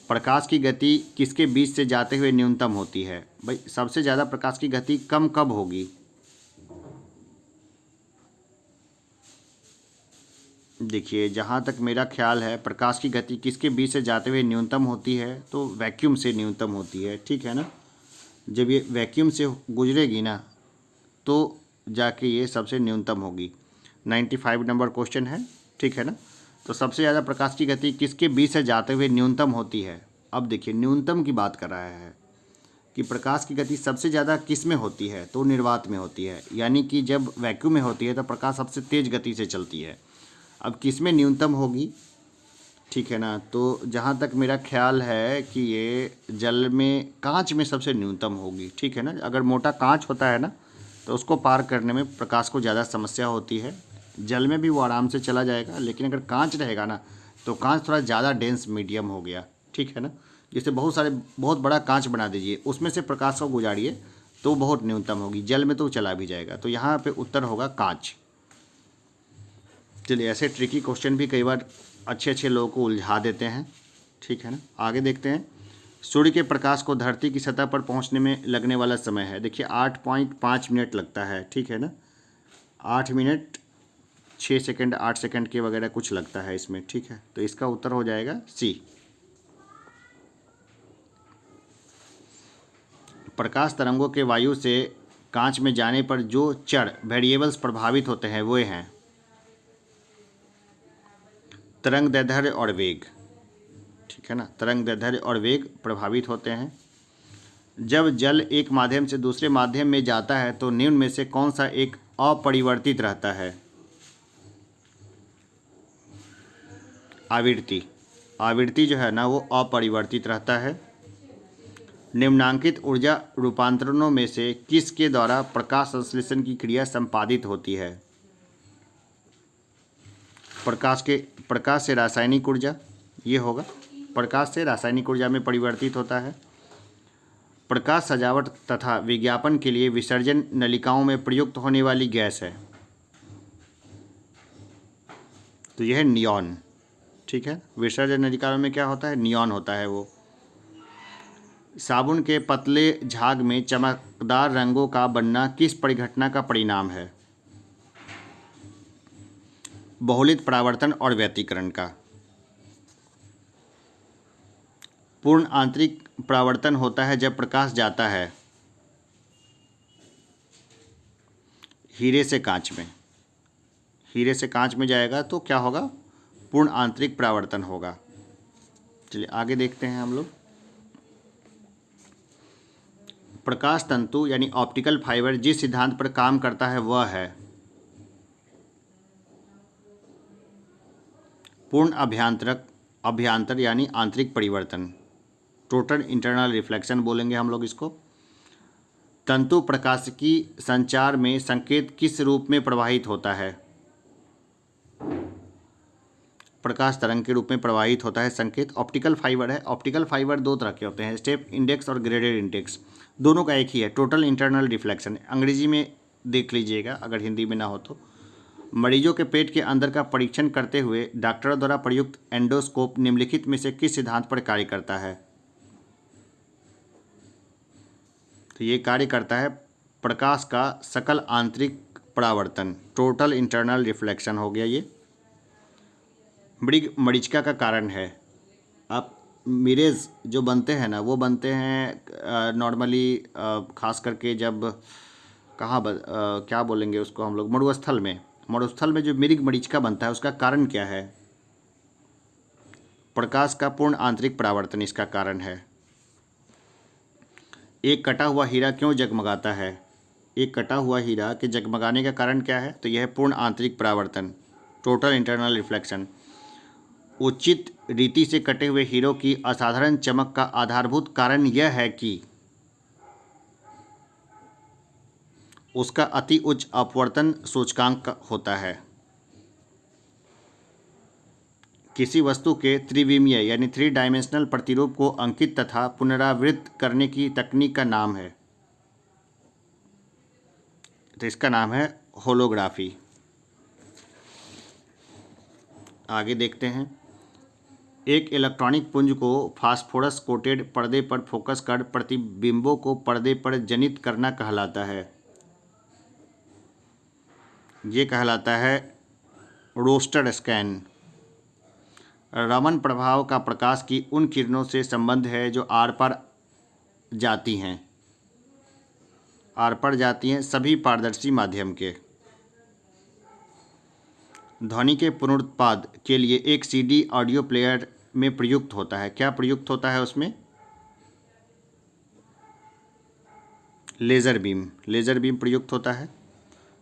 प्रकाश की गति किसके बीच से जाते हुए न्यूनतम होती है? भाई सबसे ज़्यादा प्रकाश की गति कब होगी? देखिए जहाँ तक मेरा ख्याल है प्रकाश की गति किसके बीच से जाते हुए न्यूनतम होती है? तो वैक्यूम से न्यूनतम होती है, ठीक है ना। जब ये वैक्यूम से गुजरेगी ना तो जाके ये सबसे न्यूनतम होगी। 95 नंबर क्वेश्चन है, ठीक है ना। तो सबसे ज़्यादा प्रकाश की गति किसके बीच से जाते हुए न्यूनतम होती है? अब देखिए न्यूनतम की बात कर रहा है कि प्रकाश की गति सबसे ज़्यादा किस में होती है? तो निर्वात में होती है, यानी कि जब वैक्यूम में होती है तो प्रकाश सबसे तेज़ गति से चलती है। अब किस में न्यूनतम होगी, ठीक है ना। तो जहाँ तक मेरा ख्याल है कि ये जल में, कांच में सबसे न्यूनतम होगी, ठीक है ना। अगर मोटा कांच होता है ना तो उसको पार करने में प्रकाश को ज़्यादा समस्या होती है। जल में भी वो आराम से चला जाएगा, लेकिन अगर कांच रहेगा ना तो कांच थोड़ा ज़्यादा डेंस मीडियम हो गया, ठीक है ना। जैसे बहुत बड़ा कांच बना दीजिए, उसमें से प्रकाश को गुजारिए तो बहुत न्यूनतम होगी, जल में तो चला भी जाएगा। तो यहाँ पे उत्तर होगा कांच। चलिए ऐसे ट्रिकी क्वेश्चन भी कई बार अच्छे लोगों को उलझा देते हैं, ठीक है ना। आगे देखते हैं। सूर्य के प्रकाश को धरती की सतह पर पहुंचने में लगने वाला समय है, देखिए 8.5 मिनट लगता है, ठीक है ना। 8 मिनट 6 सेकंड 8 सेकंड के वगैरह कुछ लगता है इसमें, ठीक है। तो इसका उत्तर हो जाएगा सी। प्रकाश तरंगों के वायु से कांच में जाने पर जो चर वेरिएबल्स प्रभावित होते हैं वो हैं तरंग दैर्ध्य और वेग, ठीक है ना। तरंग दैर्ध्य और वेग प्रभावित होते हैं। जब जल एक माध्यम से दूसरे माध्यम में जाता है तो निम्न में से कौन सा एक अपरिवर्तित रहता है? आवृत्ति। आवृत्ति जो है ना वो अपरिवर्तित रहता है। निम्नांकित ऊर्जा रूपांतरणों में से किसके द्वारा प्रकाश संश्लेषण की क्रिया संपादित होती है? प्रकाश से रासायनिक ऊर्जा, ये होगा, प्रकाश से रासायनिक ऊर्जा में परिवर्तित होता है। प्रकाश सजावट तथा विज्ञापन के लिए विसर्जन नलिकाओं में प्रयुक्त होने वाली गैस है? तो यह है नियॉन। ठीक है, विसर्जन नलिकाओं में क्या होता है? नियॉन होता है वो। साबुन के पतले झाग में चमकदार रंगों का बनना किस परिघटना का परिणाम है? बहुलित परावर्तन और व्यतिकरण का। पूर्ण आंतरिक परावर्तन होता है जब प्रकाश जाता है हीरे से कांच में। हीरे से कांच में जाएगा तो क्या होगा? पूर्ण आंतरिक परावर्तन होगा। चलिए आगे देखते हैं हम लोग। प्रकाश तंतु यानी ऑप्टिकल फाइबर जिस सिद्धांत पर काम करता है वह है पूर्ण अभ्यांतर यानी आंतरिक परिवर्तन, टोटल इंटरनल रिफ्लेक्शन बोलेंगे हम लोग इसको। तंतु प्रकाशिकी संचार में संकेत किस रूप में प्रवाहित होता है? प्रकाश तरंग के रूप में प्रवाहित होता है संकेत। ऑप्टिकल फाइबर है। ऑप्टिकल फाइबर दो तरह के होते हैं, स्टेप इंडेक्स और ग्रेडेड इंडेक्स। दोनों का एक ही है, टोटल इंटरनल रिफ्लेक्शन। अंग्रेजी में देख लीजिएगा अगर हिंदी में ना हो तो। मरीजों के पेट के अंदर का परीक्षण करते हुए डॉक्टरों द्वारा प्रयुक्त एंडोस्कोप निम्नलिखित में से किस सिद्धांत पर कार्य करता है? तो ये कार्य करता है प्रकाश का सकल आंतरिक परावर्तन, टोटल इंटरनल रिफ्लेक्शन हो गया ये। मृग मरीचिका का कारण है। अब मिरेज जो बनते हैं ना, वो बनते हैं नॉर्मली खास करके जब क्या बोलेंगे उसको हम लोग, मरुस्थल में। मरुस्थल में जो मृग मरीचिका बनता है उसका कारण क्या है? प्रकाश का पूर्ण आंतरिक परावर्तन इसका कारण है। एक कटा हुआ हीरा क्यों जगमगाता है? एक कटा हुआ हीरा के जगमगाने का कारण क्या है? तो यह है पूर्ण आंतरिक परावर्तन, टोटल इंटरनल रिफ्लेक्शन। उचित रीति से कटे हुए हीरो की असाधारण चमक का आधारभूत कारण यह है कि उसका अति उच्च अपवर्तन सूचकांक होता है। किसी वस्तु के त्रिविमीय यानी 3 डायमेंशनल प्रतिरूप को अंकित तथा पुनरावृत्त करने की तकनीक का नाम है? तो इसका नाम है होलोग्राफी। आगे देखते हैं। एक इलेक्ट्रॉनिक पुंज को फास्फोरस कोटेड पर्दे पर फोकस कर प्रतिबिंबों को पर्दे पर जनित करना कहलाता है। ये कहलाता है रोस्टर स्कैन। रमन प्रभाव का प्रकाश की उन किरणों से संबंध है जो आर पार जाती हैं सभी पारदर्शी माध्यम के। ध्वनि के पुनरुत्पाद के लिए एक सीडी ऑडियो प्लेयर में प्रयुक्त होता है। क्या प्रयुक्त होता है उसमें? लेज़र बीम प्रयुक्त होता है।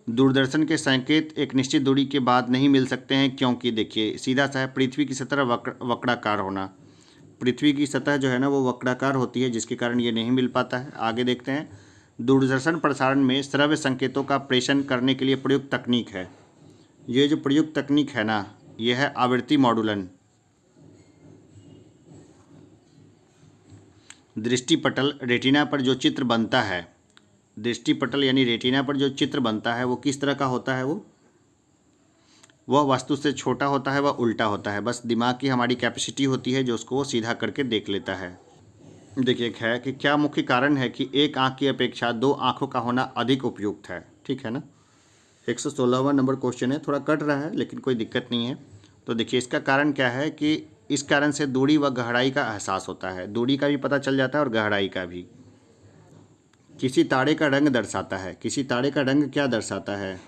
दूरदर्शन के संकेत एक निश्चित दूरी के बाद नहीं मिल सकते हैं क्योंकि देखिए सीधा सा है, पृथ्वी की सतह वक्राकार होना। पृथ्वी की सतह जो है ना वो वक्राकार होती है, जिसके कारण ये नहीं मिल पाता है। आगे देखते हैं। दूरदर्शन प्रसारण में श्रव्य संकेतों का प्रेषण करने के लिए प्रयुक्त तकनीक है। ये जो प्रयुक्त तकनीक है ना, यह है आवृत्ति मॉडुलन। दृष्टिपटल रेटिना पर जो चित्र बनता है, दृष्टिपटल यानी रेटिना पर जो चित्र बनता है वो किस तरह का होता है? वह वस्तु से छोटा होता है, वह उल्टा होता है। बस दिमाग की हमारी कैपेसिटी होती है जो उसको वो सीधा करके देख लेता है। देखिए एक है कि क्या मुख्य कारण है कि एक आँख की अपेक्षा 2 आँखों का होना अधिक उपयुक्त है? ठीक है ना। 116वां नंबर क्वेश्चन है, थोड़ा कट रहा है लेकिन कोई दिक्कत नहीं है। तो देखिए इसका कारण क्या है कि इस कारण से दूरी व गहराई का एहसास होता है। दूरी का भी पता चल जाता है और गहराई का भी। किसी तारे का रंग दर्शाता है। किसी तारे का रंग क्या दर्शाता है?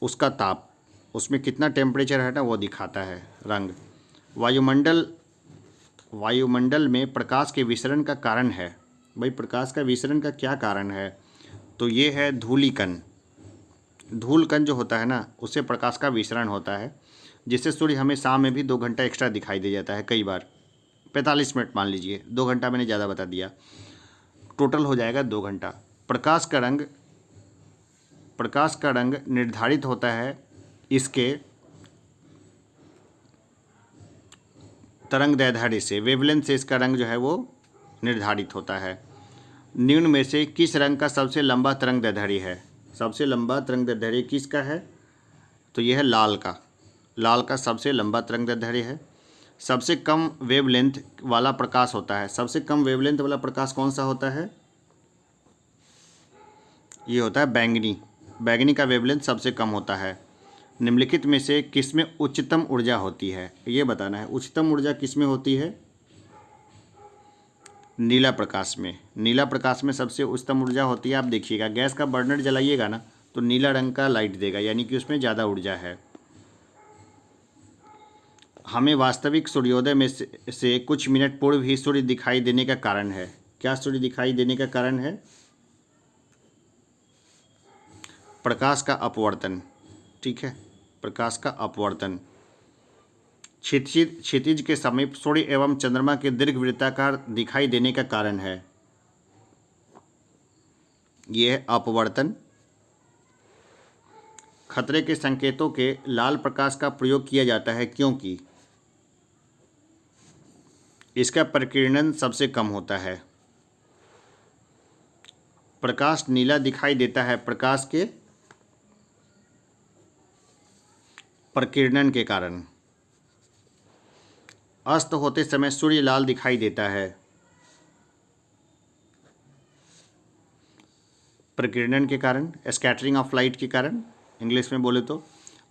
उसका ताप, उसमें कितना टेम्परेचर है ना वो दिखाता है रंग। वायुमंडल में प्रकाश के विसरण का कारण है। भाई प्रकाश का विसरण का क्या कारण है? तो ये है धूलिकण। धूलकण जो होता है ना उससे प्रकाश का विसरण होता है, जिससे सूर्य हमें शाम में भी 2 घंटा एक्स्ट्रा दिखाई दे जाता है। कई बार 45 मिनट मान लीजिए, 2 घंटा मैंने ज़्यादा बता दिया, टोटल हो जाएगा 2 घंटा। प्रकाश का रंग निर्धारित होता है इसके तरंग दैर्ध्य से, वेवलेंथ से इसका रंग जो है वो निर्धारित होता है। निम्न में से किस रंग का सबसे लंबा तरंगदैर्ध्य है? सबसे लंबा तरंगदैर्ध्य किसका है? तो यह है लाल का। लाल का सबसे लंबा तरंगदैर्ध्य है। सबसे कम वेवलेंथ वाला प्रकाश होता है। सबसे कम वेवलेंथ वाला प्रकाश कौन सा होता है? ये होता है बैंगनी। बैंगनी का वेवलेंथ सबसे कम होता है। निम्नलिखित में से किसमें उच्चतम ऊर्जा होती है? ये बताना है। उच्चतम ऊर्जा किसमें होती है? नीला प्रकाश में। नीला प्रकाश में सबसे उच्चतम ऊर्जा होती है। आप देखिएगा, गैस का बर्नर जलाइएगा ना तो नीला रंग का लाइट देगा, यानी कि उसमें ज़्यादा ऊर्जा है। हमें वास्तविक सूर्योदय में से कुछ मिनट पूर्व ही सूर्य दिखाई देने का कारण है। क्या सूर्य दिखाई देने का कारण है? प्रकाश का अपवर्तन। ठीक है, प्रकाश का अपवर्तन। क्षितिज के समीप सूर्य एवं चंद्रमा के दीर्घ वृत्ताकार दिखाई देने का कारण है। यह है अपवर्तन। खतरे के संकेतों के लाल प्रकाश का प्रयोग किया जाता है क्योंकि इसका प्रकीर्णन सबसे कम होता है। प्रकाश नीला दिखाई देता है प्रकाश के प्रकीर्णन के कारण। अस्त होते समय सूर्य लाल दिखाई देता है प्रकीर्णन के कारण, स्कैटरिंग ऑफ लाइट के कारण इंग्लिश में बोले तो।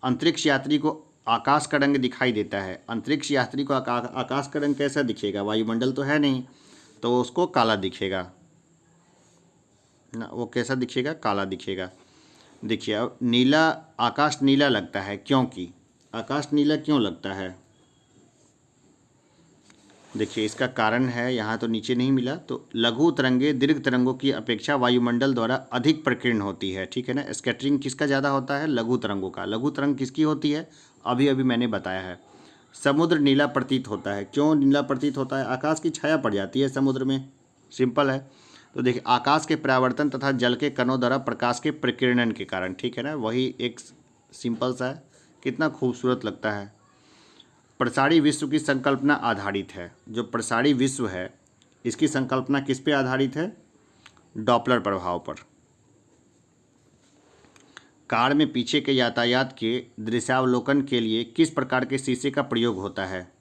अंतरिक्ष यात्री को आकाश का रंग दिखाई देता है। अंतरिक्ष यात्री को आकाश का रंग कैसा दिखेगा? वायुमंडल तो है नहीं, तो उसको काला दिखेगा ना। वो कैसा दिखेगा? काला दिखेगा। देखिए, अब नीला, आकाश नीला लगता है क्योंकि, आकाश नीला क्यों लगता है? देखिए, इसका कारण है, यहाँ तो नीचे नहीं मिला, तो लघु तरंगे दीर्घ तरंगों की अपेक्षा वायुमंडल द्वारा अधिक प्रकीर्ण होती है। ठीक है ना। स्कैटरिंग किसका ज़्यादा होता है? लघु तरंगों का। लघु तरंग किसकी होती है? अभी अभी मैंने बताया है। समुद्र नीला प्रतीत होता है। क्यों नीला प्रतीत होता है? आकाश की छाया पड़ जाती है समुद्र में, सिंपल है। तो देखिए, आकाश के परावर्तन तथा जल के कणों द्वारा प्रकाश के प्रकीर्णन के कारण। ठीक है ना, वही एक सिंपल सा है। कितना खूबसूरत लगता है। प्रसारी विश्व की संकल्पना आधारित है। जो प्रसारी विश्व है इसकी संकल्पना किस पे आधारित है? डॉपलर प्रभाव पर। कार में पीछे के यातायात के दृश्यावलोकन के लिए किस प्रकार के शीशे का प्रयोग होता है?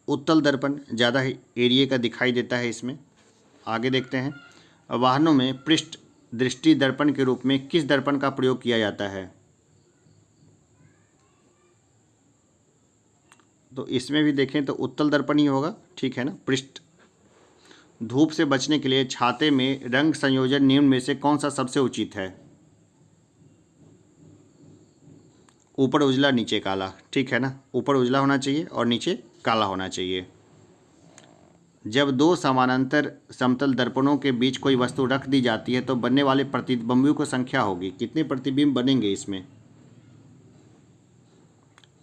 उत्तल दर्पण ज़्यादा एरिया का दिखाई देता है इसमें। आगे देखते हैं। वाहनों में पृष्ठ दृष्टि दर्पण के रूप में किस दर्पण का प्रयोग किया जाता है? तो इसमें भी देखें तो उत्तल दर्पण ही होगा। ठीक है ना। पृष्ठ। धूप से बचने के लिए छाते में रंग संयोजन निम्न में से कौन सा सबसे उचित है? ऊपर उजला नीचे काला। ठीक है ना। ऊपर उजला होना चाहिए और नीचे काला होना चाहिए। जब दो समानांतर समतल दर्पणों के बीच कोई वस्तु रख दी जाती है तो बनने वाले प्रतिबिंबों की संख्या होगी। कितने प्रतिबिंब बनेंगे इसमें?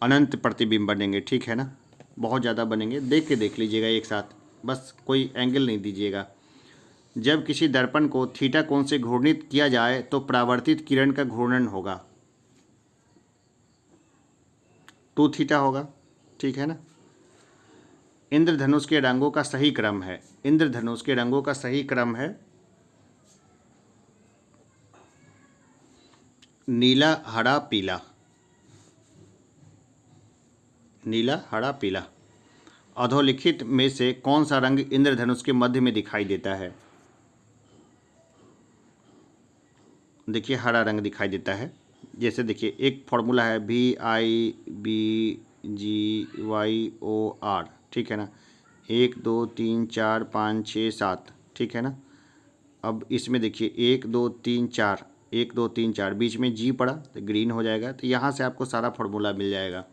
अनंत प्रतिबिंब बनेंगे। ठीक है ना। बहुत ज़्यादा बनेंगे। देख लीजिएगा एक साथ, बस कोई एंगल नहीं दीजिएगा। जब किसी दर्पण को थीटा कोण से घूर्णित किया जाए तो परावर्तित किरण का घूर्णन होगा 2 थीटा होगा। ठीक है ना। इंद्रधनुष के रंगों का सही क्रम है। इंद्रधनुष के रंगों का सही क्रम है नीला, हरा, पीला। नीला, हरा, पीला। अधोलिखित में से कौन सा रंग इंद्रधनुष के मध्य में दिखाई देता है? देखिए, हरा रंग दिखाई देता है। जैसे देखिए, एक फॉर्मूला है VIBGYOR। ठीक है ना। 1 2 3 4 5 6 7। ठीक है ना। अब इसमें देखिए 1 2 3 4, 1 2 3 4, बीच में जी पड़ा तो ग्रीन हो जाएगा। तो यहाँ से आपको सारा फॉर्मूला मिल जाएगा।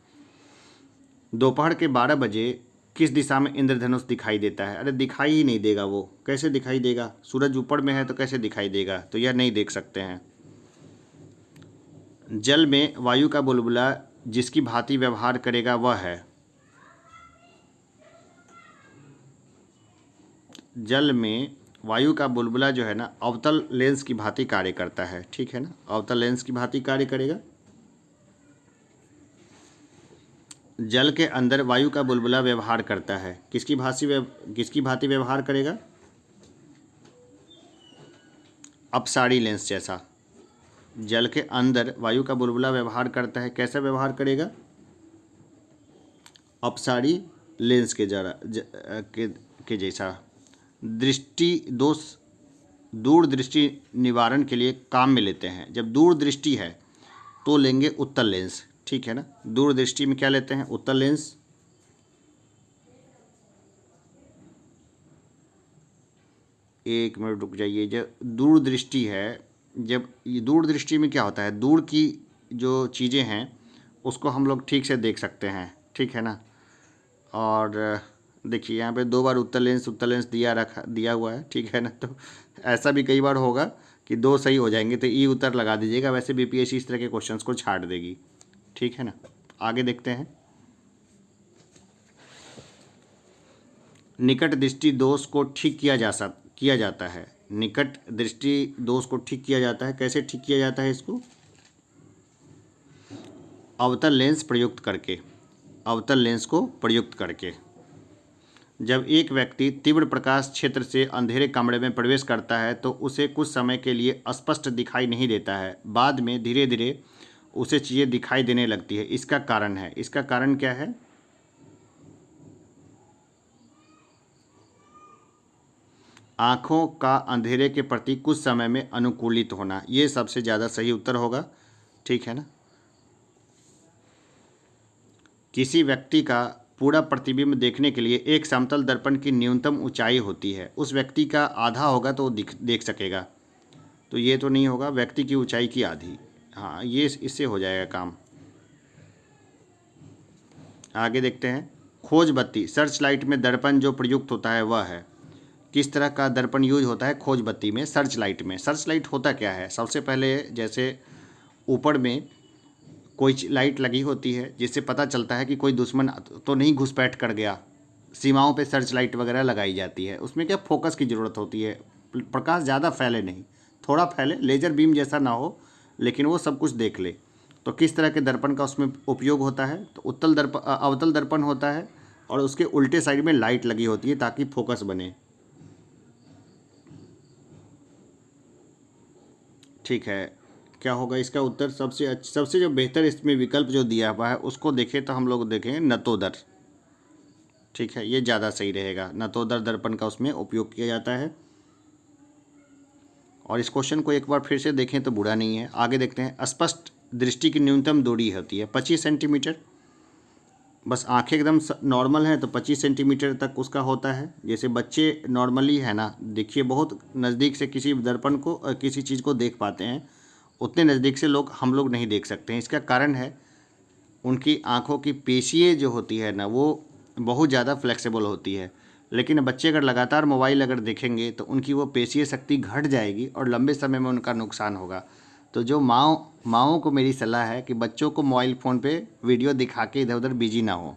दोपहर के 12 बजे किस दिशा में इंद्रधनुष दिखाई देता है? अरे दिखाई ही नहीं देगा। वो कैसे दिखाई देगा? सूरज ऊपर में है तो कैसे दिखाई देगा? तो यह नहीं देख सकते हैं। जल में वायु का बुलबुला जिसकी भांति व्यवहार करेगा वह है। जल में वायु का बुलबुला जो है ना, अवतल लेंस की भांति कार्य करता है। ठीक है ना। अवतल लेंस की भांति कार्य करेगा। जल के अंदर वायु का बुलबुला व्यवहार करता है, किसकी भांति व्यवहार करेगा? अपसारी लेंस जैसा। जल के अंदर वायु का बुलबुला व्यवहार करता है, कैसा व्यवहार करेगा? अपसारी लेंस के जैसा। दृष्टि दोष दूर दृष्टि निवारण के लिए काम में लेते हैं। जब दूर दृष्टि है तो लेंगे उत्तल लेंस, ठीक है ना। दूर दृष्टि में क्या लेते हैं? उत्तल लेंस। एक मिनट रुक जाइए। जब दूर दृष्टि है, जब ये दूर दृष्टि में क्या होता है? दूर की जो चीज़ें हैं उसको हम लोग ठीक से देख सकते हैं, ठीक है ना। और देखिए यहाँ पे 2 बार उत्तल लेंस दिया हुआ है, ठीक है ना। तो ऐसा भी कई बार होगा कि 2 सही हो जाएंगे, तो ई उत्तर लगा दीजिएगा। वैसे बीपीएससी इस तरह के क्वेश्चंस को छाट देगी, ठीक है ना। आगे देखते हैं। निकट दृष्टि दोष को ठीक किया जाता है। निकट दृष्टि दोष को ठीक किया जाता है, कैसे ठीक किया जाता है इसको? अवतल लेंस प्रयुक्त करके। अवतल लेंस को प्रयुक्त करके। जब एक व्यक्ति तीव्र प्रकाश क्षेत्र से अंधेरे कमरे में प्रवेश करता है तो उसे कुछ समय के लिए स्पष्ट दिखाई नहीं देता है, बाद में धीरे धीरे उसे चीज़ें दिखाई देने लगती है। इसका कारण है, इसका कारण क्या है? आँखों का अंधेरे के प्रति कुछ समय में अनुकूलित होना, ये सबसे ज़्यादा सही उत्तर होगा, ठीक है ना। किसी व्यक्ति का पूरा प्रतिबिंब देखने के लिए एक समतल दर्पण की न्यूनतम ऊंचाई होती है। उस व्यक्ति का आधा होगा तो वो देख सकेगा, तो ये तो नहीं होगा। व्यक्ति की ऊंचाई की आधी, हाँ ये इससे हो जाएगा काम। आगे देखते हैं। खोज बत्ती सर्च लाइट में दर्पण जो प्रयुक्त होता है वह है। किस तरह का दर्पण यूज होता है खोज बत्ती में? सर्च लाइट में। सर्च लाइट होता क्या है? सबसे पहले जैसे ऊपर में कोई लाइट लगी होती है जिससे पता चलता है कि कोई दुश्मन तो नहीं घुसपैठ कर गया। सीमाओं पे सर्च लाइट वगैरह लगाई जाती है। उसमें क्या फोकस की ज़रूरत होती है, प्रकाश ज़्यादा फैले नहीं, थोड़ा फैले, लेजर बीम जैसा ना हो लेकिन वो सब कुछ देख ले। तो किस तरह के दर्पण का उसमें उपयोग होता है? तो अवतल दर्पण होता है और उसके उल्टे साइड में लाइट लगी होती है ताकि फोकस बने, ठीक है। क्या होगा इसका उत्तर? सबसे जो बेहतर इसमें विकल्प जो दिया हुआ है उसको देखें तो हम लोग देखेंगे नतोदर, ठीक है, ये ज़्यादा सही रहेगा। नतोदर दर्पण का उसमें उपयोग किया जाता है। और इस क्वेश्चन को एक बार फिर से देखें तो बुरा नहीं है। आगे देखते हैं। स्पष्ट दृष्टि की न्यूनतम दूरी होती है 25 सेंटीमीटर। बस आंखें एकदम नॉर्मल हैं तो 25 सेंटीमीटर तक उसका होता है। जैसे बच्चे नॉर्मली है ना, देखिए बहुत नज़दीक से किसी दर्पण को किसी चीज़ को देख पाते हैं, उतने नज़दीक से हम लोग नहीं देख सकते हैं। इसका कारण है उनकी आँखों की पेशियाँ जो होती है ना वो बहुत ज़्यादा फ्लेक्सिबल होती है। लेकिन बच्चे अगर लगातार मोबाइल अगर देखेंगे तो उनकी वो पेशीय शक्ति घट जाएगी और लंबे समय में उनका नुकसान होगा। तो जो माँओं को मेरी सलाह है कि बच्चों को मोबाइल फ़ोन पे वीडियो दिखा के इधर उधर बिजी ना हो।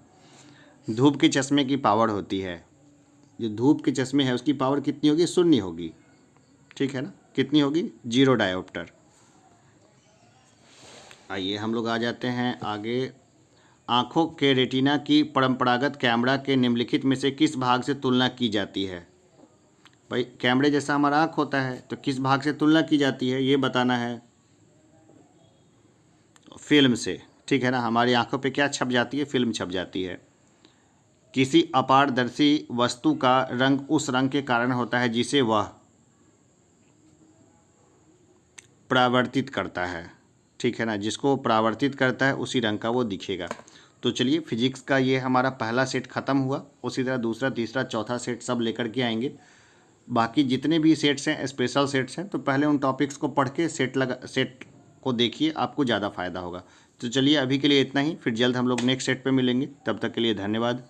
धूप के चश्मे की पावर होती है, जो धूप के चश्मे है उसकी पावर कितनी होगी? शून्य होगी, ठीक है ना। कितनी होगी? 0 डायोप्टर। आइए हम लोग आ जाते हैं आगे। आँखों के रेटिना की परंपरागत कैमरा के निम्नलिखित में से किस भाग से तुलना की जाती है? भाई कैमरे जैसा हमारा आँख होता है तो किस भाग से तुलना की जाती है ये बताना है। फिल्म से, ठीक है ना। हमारी आँखों पे क्या छप जाती है? फिल्म छप जाती है। किसी अपारदर्शी वस्तु का रंग उस रंग के कारण होता है जिसे वह परावर्तित करता है, ठीक है ना। जिसको परावर्तित करता है उसी रंग का वो दिखेगा। तो चलिए फिजिक्स का ये हमारा पहला सेट ख़त्म हुआ। उसी तरह दूसरा तीसरा चौथा सेट सब लेकर के आएंगे। बाकी जितने भी सेट्स हैं स्पेशल सेट्स हैं, तो पहले उन टॉपिक्स को पढ़ के सेट को देखिए, आपको ज़्यादा फ़ायदा होगा। तो चलिए अभी के लिए इतना ही, फिर जल्द हम लोग नेक्स्ट सेट पे मिलेंगे। तब तक के लिए धन्यवाद।